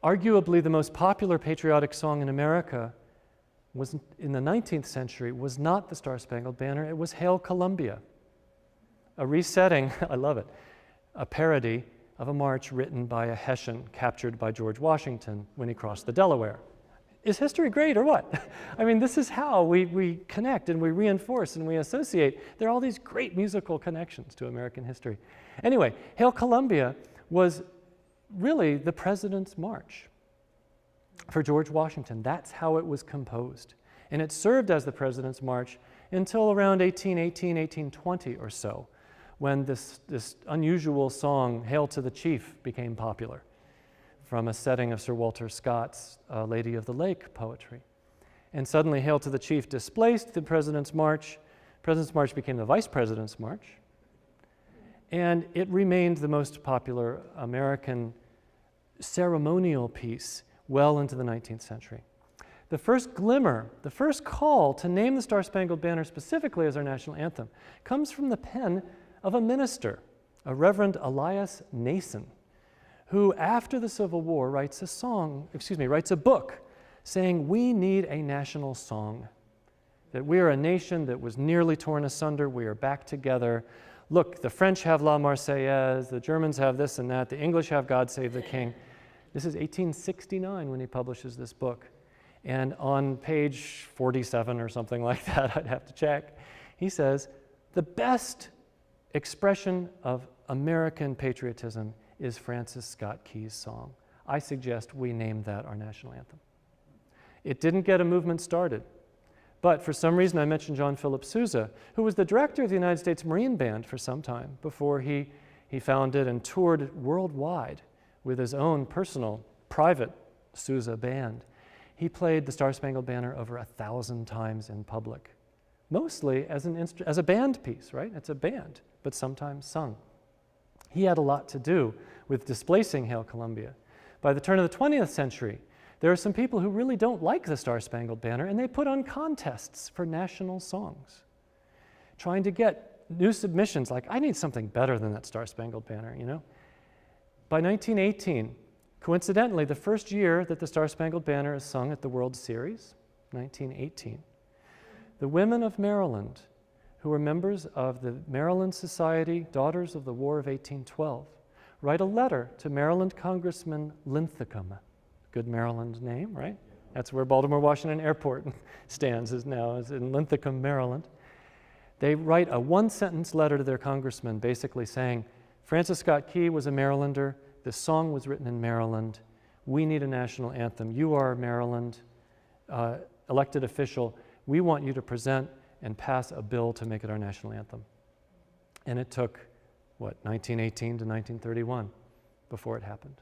Arguably the most popular patriotic song in America was in the 19th century was not the Star-Spangled Banner, it was Hail Columbia, a resetting, I love it, a parody of a march written by a Hessian captured by George Washington when he crossed the Delaware. Is history great or what? I mean, this is how we connect and we reinforce and we associate. There are all these great musical connections to American history. Anyway, Hail Columbia was really the President's March for George Washington. That's how it was composed. And it served as the President's March until around 1818, 1820 or so, when this unusual song, Hail to the Chief, became popular from a setting of Sir Walter Scott's Lady of the Lake poetry. And suddenly Hail to the Chief displaced the President's March. President's March became the Vice President's March. And it remained the most popular American ceremonial piece well into the 19th century. The first glimmer, the first call to name the Star-Spangled Banner specifically as our national anthem comes from the pen of a minister, a Reverend Elias Nason, who after the Civil War writes a book saying we need a national song, that we are a nation that was nearly torn asunder, we are back together. Look, the French have La Marseillaise, the Germans have this and that, the English have God Save the King. This is 1869 when he publishes this book. And on page 47 or something like that, I'd have to check, he says, the best expression of American patriotism is Francis Scott Key's song. I suggest we name that our national anthem. It didn't get a movement started, but for some reason I mentioned John Philip Sousa, who was the director of the United States Marine Band for some time before he founded and toured worldwide with his own personal, private Sousa band. He played the Star-Spangled Banner over 1,000 times in public, mostly as a band piece, right? It's a band, but sometimes sung. He had a lot to do with displacing Hail Columbia. By the turn of the 20th century, there are some people who really don't like the Star-Spangled Banner, and they put on contests for national songs, trying to get new submissions like, I need something better than that Star-Spangled Banner, you know? By 1918, coincidentally, the first year that the Star-Spangled Banner is sung at the World Series, 1918, the women of Maryland, who were members of the Maryland Society, Daughters of the War of 1812, write a letter to Maryland Congressman Linthicum. Good Maryland name, right? That's where Baltimore Washington Airport stands is in Linthicum, Maryland. They write a one-sentence letter to their congressman basically saying, Francis Scott Key was a Marylander. This song was written in Maryland. We need a national anthem. You are a Maryland elected official. We want you to present and pass a bill to make it our national anthem. And it took, 1918 to 1931 before it happened.